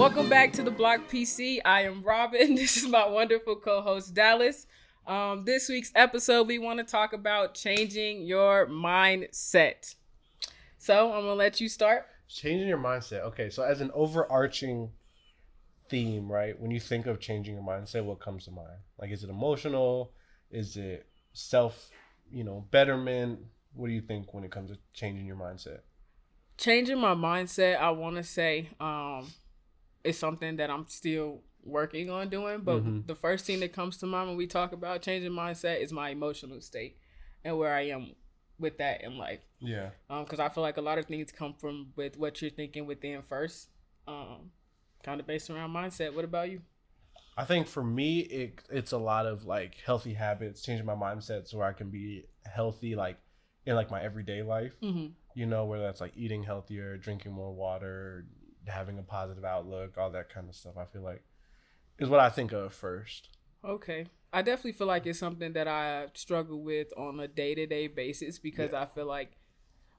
Welcome back to the Block PC. I am Robin. This is my wonderful co-host Dallas. This week's episode, we want to talk about changing your mindset. So I'm gonna let you start. Changing your mindset. Okay, so as an overarching theme, right? When you think of changing your mindset, what comes to mind? Like, is it emotional? Is it self, betterment? What do you think when it comes to changing your mindset? Changing my mindset, I want to say, is something that I'm still working on doing. But the first thing that comes to mind when we talk about changing mindset is my emotional state and where I am with that in life. Yeah. Because I feel like a lot of things come from with what you're thinking within first. Kind of based around mindset. What about you? I think for me, it's a lot of like healthy habits, changing my mindset so I can be healthy, like in like my everyday life. Whether that's like eating healthier, drinking more water, having a positive outlook, all that kind of stuff. I feel like is what I think of first. Okay. I definitely feel like it's something that I struggle with on a day-to-day basis because I feel like,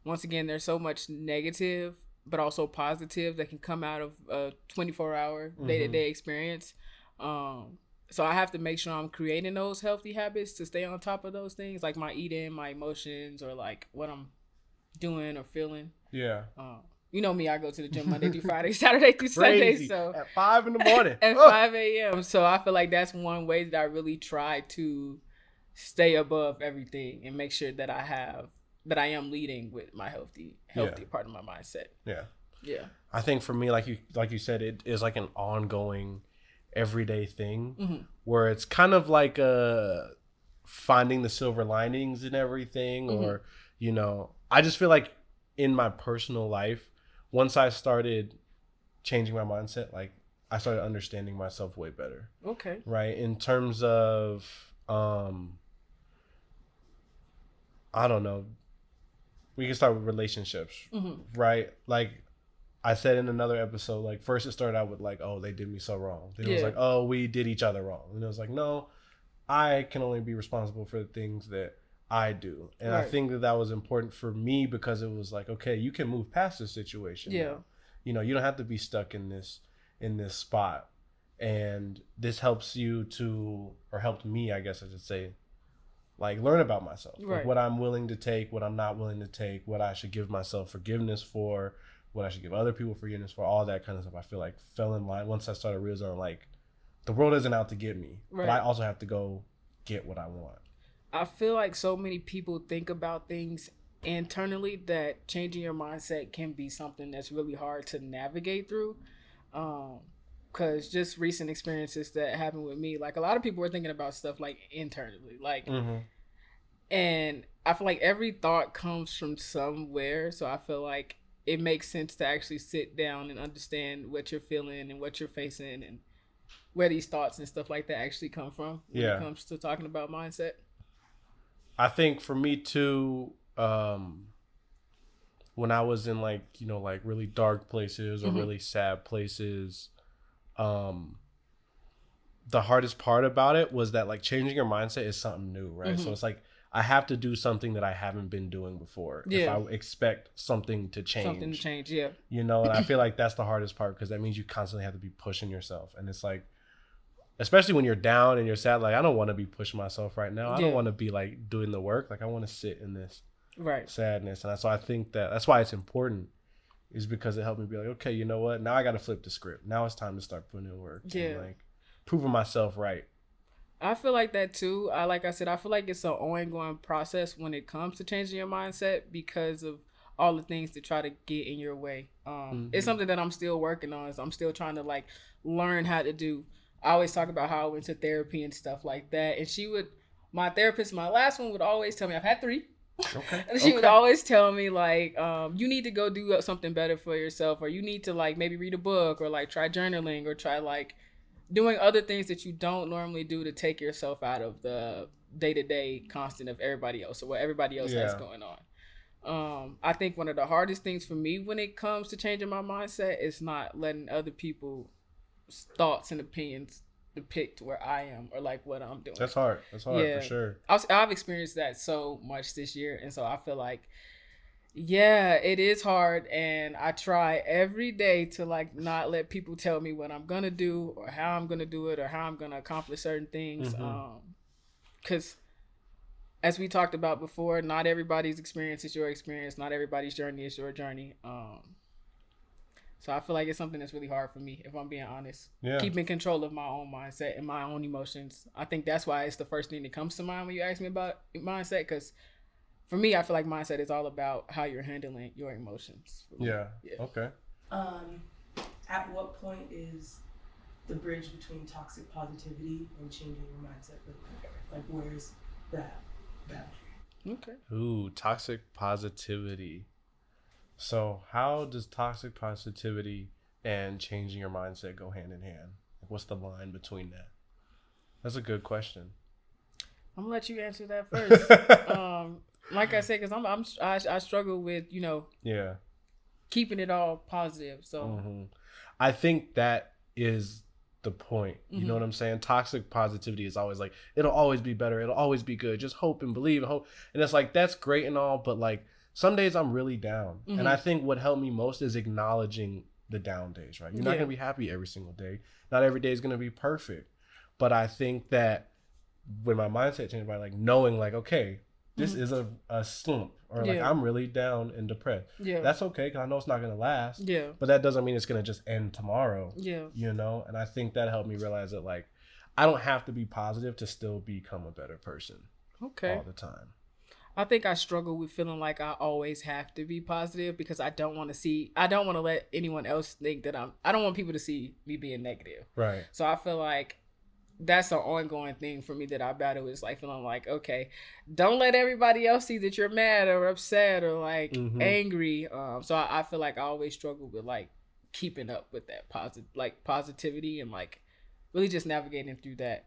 once again, there's so much negative but also positive that can come out of a 24-hour day-to-day experience. So I have to make sure I'm creating those healthy habits to stay on top of those things, like my eating, my emotions, or like what I'm doing or feeling. Yeah. You know me, I go to the gym Monday through Friday, Saturday through Sunday. So at 5 a.m. At 5 a.m. So I feel like that's one way that I really try to stay above everything and make sure that I am leading with my healthy part of my mindset. Yeah. Yeah. I think for me, like you said, it is like an ongoing everyday thing where it's kind of like finding the silver linings in everything, or I just feel like in my personal life, once I started changing my mindset, like I started understanding myself way better. Okay. Right. In terms of, I don't know, we can start with relationships, right? Like I said in another episode, like first it started out with like, oh, they did me so wrong. Then it was like, oh, we did each other wrong. And it was like, no, I can only be responsible for the things that I do. And I think that was important for me because it was like, okay, you can move past this situation. Yeah. Now. You don't have to be stuck in this spot. And this helps you or helped me, I guess I should say, like learn about myself. Like what I'm willing to take, what I'm not willing to take, what I should give myself forgiveness for, what I should give other people forgiveness for, all that kind of stuff. I feel like fell in line once I started realizing like the world isn't out to get me, but I also have to go get what I want. I feel like so many people think about things internally that changing your mindset can be something that's really hard to navigate through. Because just recent experiences that happened with me, like a lot of people were thinking about stuff like internally, like, and I feel like every thought comes from somewhere. So I feel like it makes sense to actually sit down and understand what you're feeling and what you're facing and where these thoughts and stuff like that actually come from when it comes to talking about mindset. I think for me too, when I was in like really dark places or really sad places, the hardest part about it was that like changing your mindset is something new, right? So it's like I have to do something that I haven't been doing before if I expect something to change. And I feel like that's the hardest part because that means you constantly have to be pushing yourself, and it's like, especially when you're down and you're sad, like I don't want to be pushing myself right now. I don't want to be like doing the work. Like I want to sit in this sadness. And so I think that's why it's important, is because it helped me be like, okay, you know what? Now I got to flip the script. Now it's time to start putting in work. And like proving myself right. I feel like that too. Like I said, I feel like it's an ongoing process when it comes to changing your mindset because of all the things that try to get in your way. It's something that I'm still working on. So I'm still trying to like learn how to do. I always talk about how I went to therapy and stuff like that. And my therapist, my last one, would always tell me, I've had 3. Okay. And she would always tell me like, you need to go do something better for yourself, or you need to like maybe read a book, or like try journaling, or try like doing other things that you don't normally do to take yourself out of the day-to-day constant of everybody else or what everybody else has going on. I think one of the hardest things for me when it comes to changing my mindset is not letting other people's thoughts and opinions depict where I am or like what I'm doing. That's hard for sure. I've experienced that so much this year, and so I feel like Yeah, it is hard, and I try every day to like not let people tell me what I'm gonna do or how I'm gonna do it or how I'm gonna accomplish certain things. Mm-hmm. Because as we talked about before, not everybody's experience is your experience. Not everybody's journey is your journey. So I feel like it's something that's really hard for me, if I'm being honest. Yeah. Keeping control of my own mindset and my own emotions. I think that's why it's the first thing that comes to mind when you ask me about mindset. Because for me, I feel like mindset is all about how you're handling your emotions. Yeah. Okay. Um, at what point is the bridge between toxic positivity and changing your mindset for the better? Like, where's that boundary? Okay. Ooh, toxic positivity. So, how does toxic positivity and changing your mindset go hand in hand? Like, what's the line between that? That's a good question. I'm gonna let you answer that first. Like I said, because I struggle with Yeah. keeping it all positive. So Hmm. I think that is the point. You know what I'm saying? Toxic positivity is always like, it'll always be better. It'll always be good. Just hope and believe and hope. And it's like, that's great and all, but like some days I'm really down. And I think what helped me most is acknowledging the down days, right? You're not going to be happy every single day. Not every day is going to be perfect. But I think that when my mindset changed by like knowing like, okay, this is a slump or like I'm really down and depressed. yeah, That's okay because I know it's not going to last. yeah, But that doesn't mean it's going to just end tomorrow. yeah. You know? And I think that helped me realize that like I don't have to be positive to still become a better person Okay. all the time. I think I struggle with feeling like I always have to be positive because I don't want to let anyone else think that I don't want people to see me being negative. Right. So I feel like that's an ongoing thing for me that I battle is like feeling like, okay, don't let everybody else see that you're mad or upset or like angry. So I feel like I always struggle with like keeping up with that positivity and like really just navigating through that.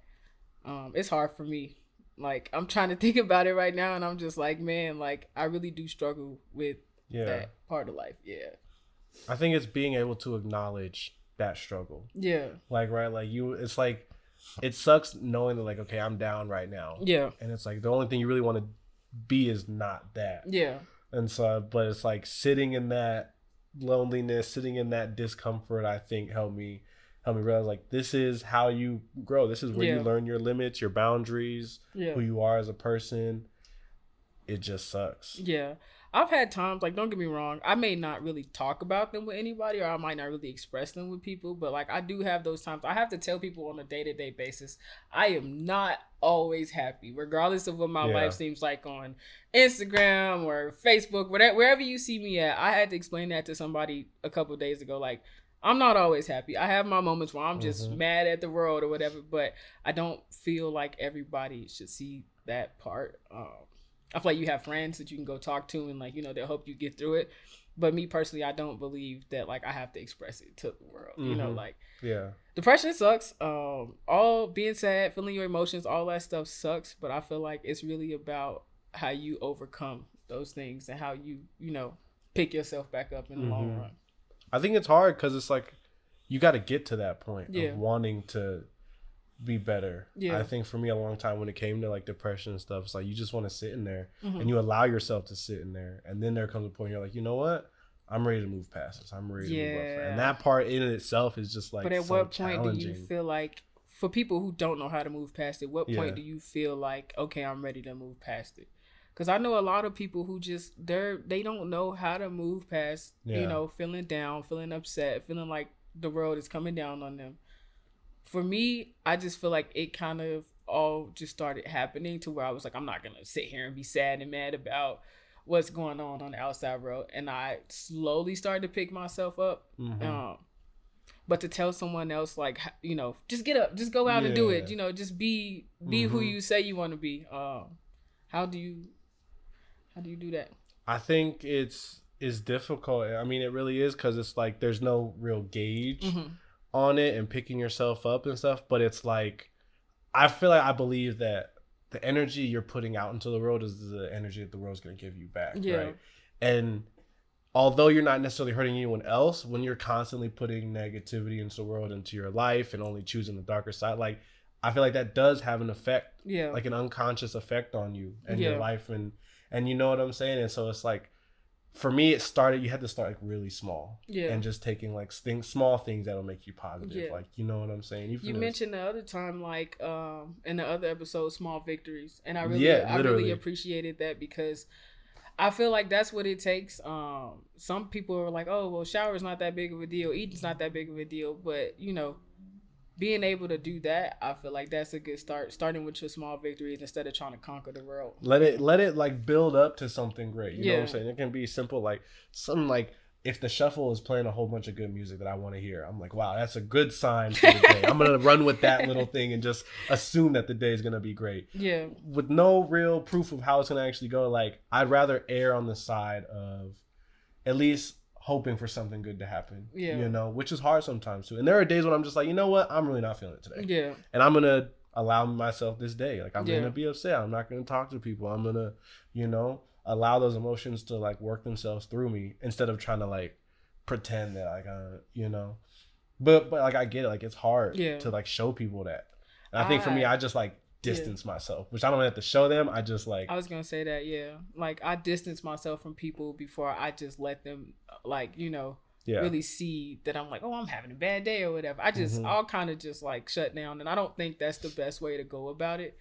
It's hard for me. Like I'm trying to think about it right now and I'm just like, man, like I really do struggle with that part of life. Yeah. I think it's being able to acknowledge that struggle. Yeah. Like, right, like it's like it sucks knowing that like, okay, I'm down right now. Yeah. And it's like the only thing you really want to be is not that. Yeah. And so, but it's like sitting in that loneliness, sitting in that discomfort, I think helped me realize like this is how you grow. This is where you learn your limits, your boundaries, who you are as a person. It just sucks. Yeah. I've had times, like, don't get me wrong, I may not really talk about them with anybody or I might not really express them with people, but like I do have those times. I have to tell people on a day-to-day basis, I am not always happy, regardless of what my life seems like on Instagram or Facebook, wherever you see me at. I had to explain that to somebody a couple of days ago. Like, I'm not always happy. I have my moments where I'm just mad at the world or whatever, but I don't feel like everybody should see that part. I feel like you have friends that you can go talk to and like, they'll help you get through it. But me personally, I don't believe that like I have to express it to the world. Like depression sucks. All being sad, feeling your emotions, all that stuff sucks. But I feel like it's really about how you overcome those things and how you, pick yourself back up in the long run. I think it's hard because it's like you got to get to that point of wanting to be better. I think for me a long time when it came to like depression and stuff, it's like you just want to sit in there and you allow yourself to sit in there, and then there comes a point you're like, you know what, I'm ready to move past this. I'm ready to move up. And that part in itself is just like, but at what point do you feel like, for people who don't know how to move past it, what point do you feel like, okay, I'm ready to move past it? Because I know a lot of people who just they don't know how to move past feeling down, feeling upset, feeling like the world is coming down on them. For me, I just feel like it kind of all just started happening to where I was like, I'm not going to sit here and be sad and mad about what's going on the outside world. And I slowly started to pick myself up. But to tell someone else, like, just get up, just go out and do it. Just be who you say you want to be. How do you do that? I think it's difficult. I mean, it really is, because it's like there's no real gauge on it and picking yourself up and stuff, but it's like I believe that the energy you're putting out into the world is the energy that the world's going to give you back, right? And although you're not necessarily hurting anyone else, when you're constantly putting negativity into the world, into your life, and only choosing the darker side, like I feel like that does have an effect, like an unconscious effect on you and your life, and you know what I'm saying. And so it's like for me, it started. You had to start like really small, Yeah. and just taking like small things that'll make you positive. Yeah. Like, you know what I'm saying? You mentioned the other time, like in the other episode, small victories, and I really literally appreciated that because I feel like that's what it takes. Some people are like, oh, well, shower's not that big of a deal, eating's not that big of a deal, but you know, being able to do that, I feel like that's a good start. Starting with your small victories instead of trying to conquer the world. let it like build up to something great. You know what Yeah. I'm saying? It can be simple, like something like if the shuffle is playing a whole bunch of good music that I want to hear, I'm like, wow, that's a good sign for the day. I'm gonna run with that little thing and just assume that the day is gonna be great. Yeah. With no real proof of how it's gonna actually go, like I'd rather err on the side of at least hoping for something good to happen. Yeah. You know, which is hard sometimes too. And there are days when I'm just like, you know what, I'm really not feeling it today. Yeah. And I'm gonna allow myself this day. Like I'm Yeah. gonna be upset. I'm not gonna talk to people. I'm gonna, you know, allow those emotions to like work themselves through me instead of trying to like pretend that like you know. But like I get it. Like it's hard Yeah. to like show people that. And I think for me, I just like distance myself, which I don't have to show them. I just like I was gonna say that, yeah. Like I distance myself from people before I just let them, like, you know, really see that I'm like, oh, I'm having a bad day or whatever. I just I'll kind of just like shut down, and I don't think that's the best way to go about it.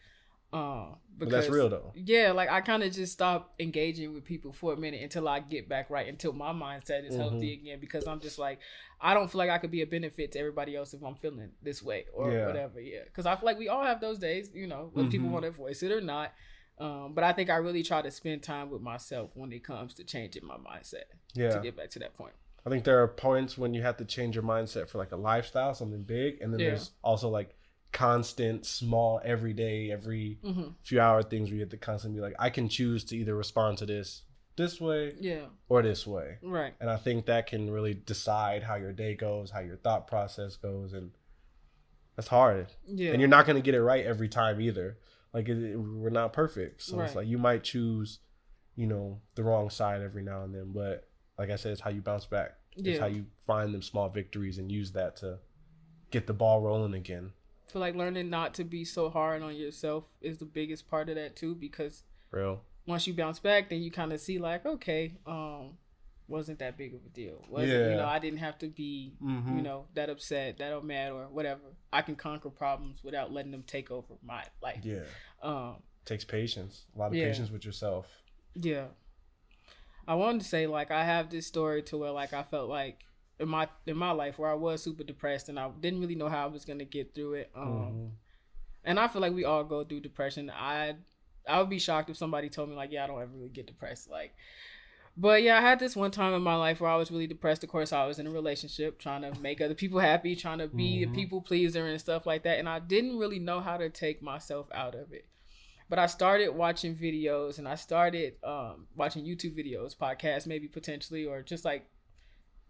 Because but that's real though. Yeah, like I kind of just stop engaging with people for a minute until I get back right, until my mindset is healthy again, because I'm just like, I don't feel like I could be a benefit to everybody else if I'm feeling this way or whatever. Yeah, because I feel like we all have those days, you know, whether people want to voice it or not. But I think I really try to spend time with myself when it comes to changing my mindset. Yeah, to get back to that point. I think there are points when you have to change your mindset for like a lifestyle, something big, and then there's also like constant, small, everyday, every few hour things where you have to constantly be like, I can choose to either respond to this way or this way. Right. And I think that can really decide how your day goes, how your thought process goes, and that's hard. Yeah. And you're not going to get it right every time either. Like we're not perfect. So it's like you might choose, you know, the wrong side every now and then, but like I said, it's how you bounce back. It's how you find them small victories and use that to get the ball rolling again. I feel like learning not to be so hard on yourself is the biggest part of that too, because once you bounce back, then you kind of see like, okay, wasn't that big of a deal. You know, I didn't have to be, you know, that upset, that mad or whatever. I can conquer problems without letting them take over my life. Yeah. Takes patience. A lot of patience with yourself. Yeah. I wanted to say, like, I have this story to where, like, I felt like in my life where I was super depressed and I didn't really know how I was gonna get through it. And I feel like we all go through depression. I would be shocked if somebody told me like, yeah, I don't ever really get depressed. Like, but yeah, I had this one time in my life where I was really depressed. Of course, I was in a relationship trying to make other people happy, trying to be a people pleaser and stuff like that. And I didn't really know how to take myself out of it. But I started watching videos and I started watching YouTube videos, podcasts, maybe potentially, or just like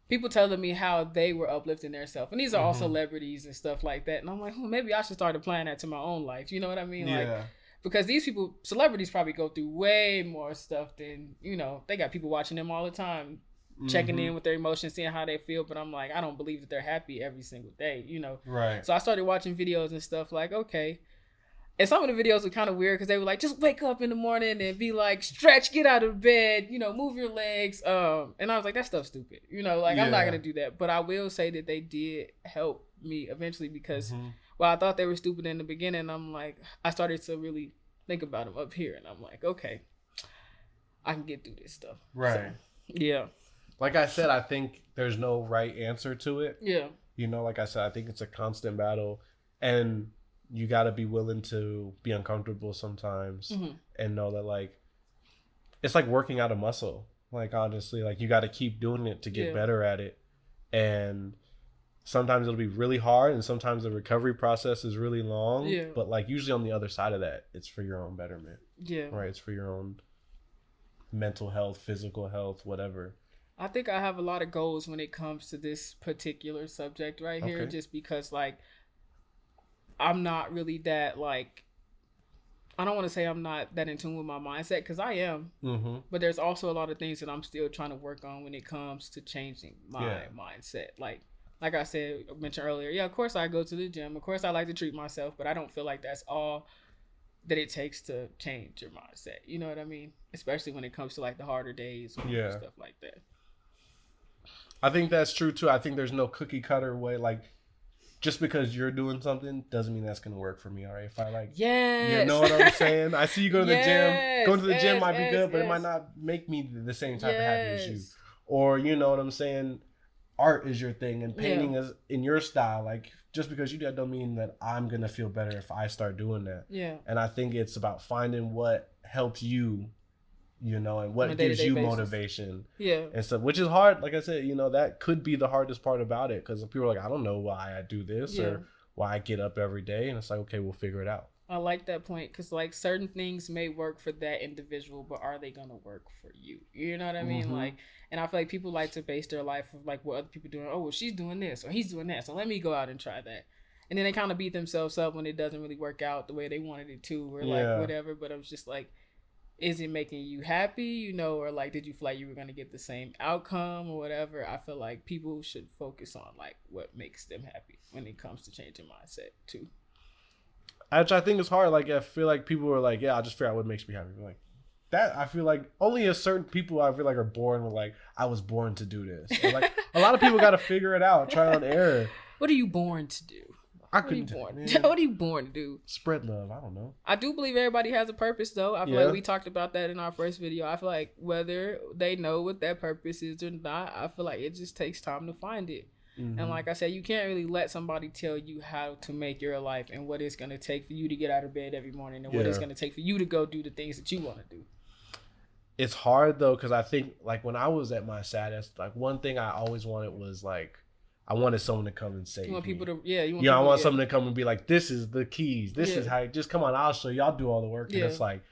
people telling me how they were uplifting themselves. And these are all celebrities and stuff like that. And I'm like, maybe I should start applying that to my own life. You know what I mean? Yeah. Like, because these people, celebrities probably go through way more stuff than, you know, they got people watching them all the time, checking in with their emotions, seeing how they feel. But I'm like, I don't believe that they're happy every single day, you know? Right. So I started watching videos and stuff like, okay. And some of the videos were kind of weird because they were like, just wake up in the morning and be like, stretch, get out of bed, you know, move your legs. And I was like, that stuff's stupid. You know, like, I'm not going to do that. But I will say that they did help me eventually because while I thought they were stupid in the beginning, I'm like, I started to really think about them up here. And I'm like, okay, I can get through this stuff. Right. So, yeah. Like I said, I think there's no right answer to it. Yeah. You know, like I said, I think it's a constant battle. And you got to be willing to be uncomfortable sometimes and know that, like, it's like working out a muscle. Like, honestly, like, you got to keep doing it to get better at it. And sometimes it'll be really hard and sometimes the recovery process is really long. Yeah. But, like, usually on the other side of that, it's for your own betterment. Yeah. Right? It's for your own mental health, physical health, whatever. I think I have a lot of goals when it comes to this particular subject right here, just because, like, I'm not really that, like, I don't want to say I'm not that in tune with my mindset, because I am. But there's also a lot of things that I'm still trying to work on when it comes to changing my mindset. Like I said, mentioned earlier, of course I go to the gym. Of course I like to treat myself, but I don't feel like that's all that it takes to change your mindset. You know what I mean? Especially when it comes to like the harder days or Yeah. stuff like that. I think that's true too. I think there's no cookie cutter way. Like, just because you're doing something doesn't mean that's gonna work for me. All right, if I like, Yes. you know what I'm saying? I see you go to the gym. Yes, Going to the gym yes, might be yes, good, but it yes. might not make me the same type of happy as you. Yes. Or you know what I'm saying? Art is your thing, and painting Yeah. is in your style. Like, just because you do that don't mean that I'm gonna feel better if I start doing that. Yeah. And I think it's about finding what helps you, you know, and On what a gives day-to-day you basis. motivation Yeah. and stuff, which is hard. Like I said, you know, that could be the hardest part about it, because people are like, I don't know why I do this Yeah. or why I get up every day, and it's like, okay, we'll figure it out. I like that point because like certain things may work for that individual, but are they gonna work for you? You know what I mean? Mhm. Like, and I feel like people like to base their life of like what other people doing. Oh, well, she's doing this or he's doing that, so let me go out and try that. And then they kind of beat themselves up when it doesn't really work out the way they wanted it to, or like Yeah. whatever. But I was just like, is it making you happy? You know, or like, did you feel like you were gonna get the same outcome or whatever? I feel like people should focus on like what makes them happy when it comes to changing mindset too. Which I think is hard. Like, I feel like people are like, yeah, I'll just figure out what makes me happy. Like that, I feel like only a certain people I feel like are born with like, I was born to do this. And like a lot of people got to figure it out, trial and error. What are you born to do? I What are you couldn't born? man, What are you born to do? spread love. I don't know. I do believe everybody has a purpose, though. I feel Yeah. like we talked about that in our first video. I feel like whether they know what that purpose is or not, I feel like it just takes time to find it. Mhm. And like I said, you can't really let somebody tell you how to make your life and what it's going to take for you to get out of bed every morning and what it's Yeah. going to take for you to go do the things that you want to do. It's hard though, because I think like when I was at my saddest, like one thing I always wanted was like, I wanted someone to come and save You want me. people to, yeah, you want Yeah, I people, want yeah. someone to come and be like, this is the keys. This Yeah. is how, just come on, I'll show you. I'll do all the work. And Yeah. it's like,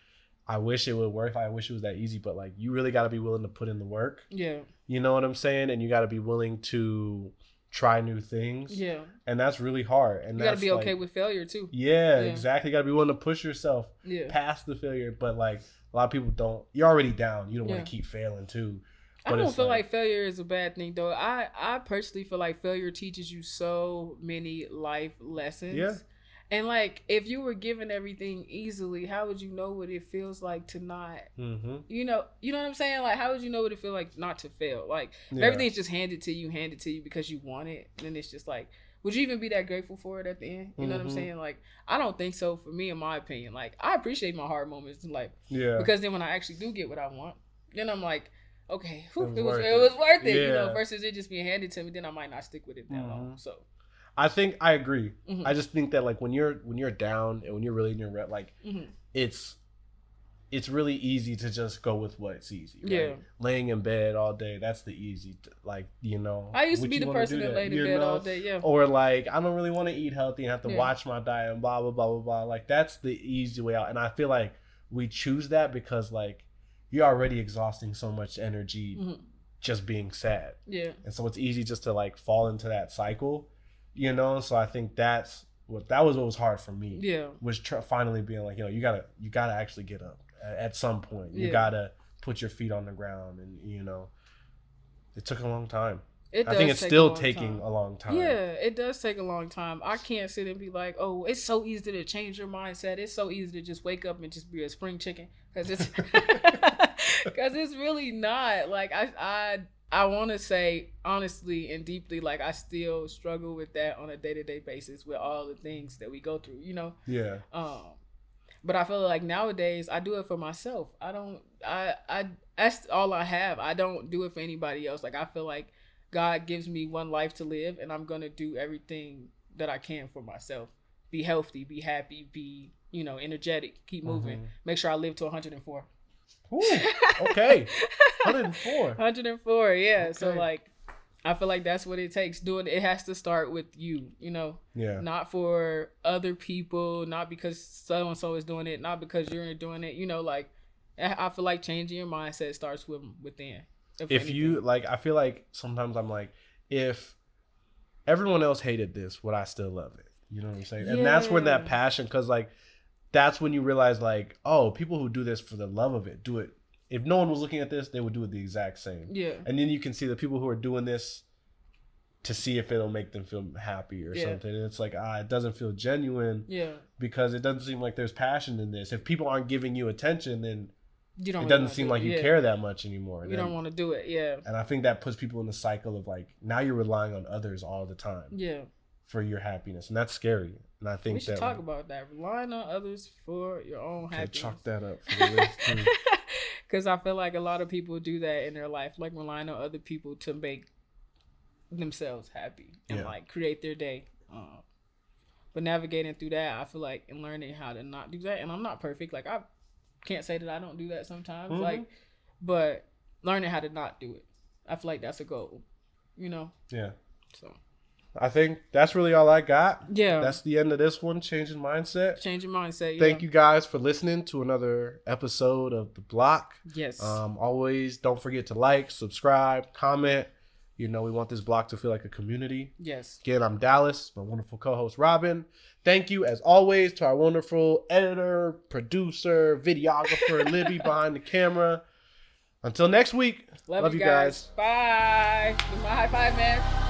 I wish it would work. I wish it was that easy, but like, you really got to be willing to put in the work. Yeah, You know what I'm saying? And you got to be willing to try new things. yeah. And that's really hard. And You got to that's be okay like, with failure, too. Yeah, Yeah. exactly. You got to be willing to push yourself Yeah. past the failure. But like, a lot of people don't. You're already down. You don't Yeah. want to keep failing too. I But don't it's feel like failure is a bad thing, though. I personally feel like failure teaches you so many life lessons. Yeah. And like, if you were given everything easily, how would you know what it feels like to not, Mm-hmm. you know what I'm saying? Like, how would you know what it feels like not to fail? Like, if Yeah. everything's just handed to you because you want it, then it's just like, would you even be that grateful for it at the end? You know what I'm Mhm. saying? Like, I don't think so. For me, in my opinion, like, I appreciate my hard moments in life Yeah. because then when I actually do get what I want, then I'm like, okay, whew, It was it was worth worth it. it, you know, Yeah. versus it just being handed to me, then I might not stick with it that long. Mhm. So, I think I agree. Mhm. I just think that like when you're down and when you're really in your like mhm. it's really easy to just go with what's easy. Right? Yeah. Laying in bed all day, that's the easy like, you know. I used to would be you the wanna person do that laid in you bed know? all day. Yeah. Or like, I don't really want to eat healthy and have to Yeah. watch my diet and blah blah blah blah blah. Like that's the easy way out. And I feel like we choose that because like you're already exhausting so much energy Mhm. just being sad. Yeah. And so it's easy just to like fall into that cycle, you know. So I think that was what was hard for me. Yeah. Was finally being like, you know, you gotta actually get up at some point. You Yeah. gotta put your feet on the ground, and you know, it took a long time. It I does think it's take a still long taking time. a long time. Yeah, it does take a long time. I can't sit and be like, "Oh, it's so easy to change your mindset. It's so easy to just wake up and just be a spring chicken," because it's because it's really not. Like I want to say honestly and deeply, like I still struggle with that on a day-to-day basis with all the things that we go through. You know. Yeah. But I feel like nowadays I do it for myself. I that's all I have. I don't do it for anybody else. Like I feel like God gives me one life to live and I'm going to do everything that I can for myself. Be healthy, be happy, be, you know, energetic, keep moving. Mhm. Make sure I live to 104. Ooh, okay. 104. 104, yeah. So Okay. like I feel like that's what it takes. It has to start with you, you know. Yeah. Not for other people, not because so and so is doing it, not because you're doing it. You know, like I feel like changing your mindset starts within. If you like, I feel like sometimes I'm like, if everyone else hated this, would I still love it? You know what I'm saying? And that's when that Yeah. passion, because like, that's when you realize like, oh, people who do this for the love of it do it. If no one was looking at this, they would do it the exact same. yeah, And then you can see the people who are doing this to see if it'll make them feel happy or Yeah. something. And it's like, it doesn't feel genuine Yeah. because it doesn't seem like there's passion in this. If people aren't giving you attention, then You don't it really doesn't wanna seem do like it. you Yeah. care that much anymore. You don't want to do it. Yeah. And I think that puts people in the cycle of like, now you're relying on others all the time Yeah. for your happiness. And that's scary. And I think We should that talk about that. Relying on others for your own okay, happiness. chalk that up for the list too. Because I feel like a lot of people do that in their life, like relying on other people to make themselves happy and Yeah. like create their day. But navigating through that, I feel like, and learning how to not do that. And I'm not perfect. Like, I can't say that I don't do that sometimes. Mhm. Like, but learning how to not do it, I feel like that's a goal. Yeah. So I think that's really all I got. yeah, That's the end of this one, Changing Mindset. change your mindset. Yeah. Thank you guys for listening to another episode of The Block. Yes. Always don't forget to like, subscribe, comment. We want this block to feel like a community. Yes. Again, I'm Dallas, my wonderful co-host Robin. Thank you, as always, to our wonderful editor, producer, videographer, Libby behind the camera. Until next week, Love you guys. Bye. Give my high five, man.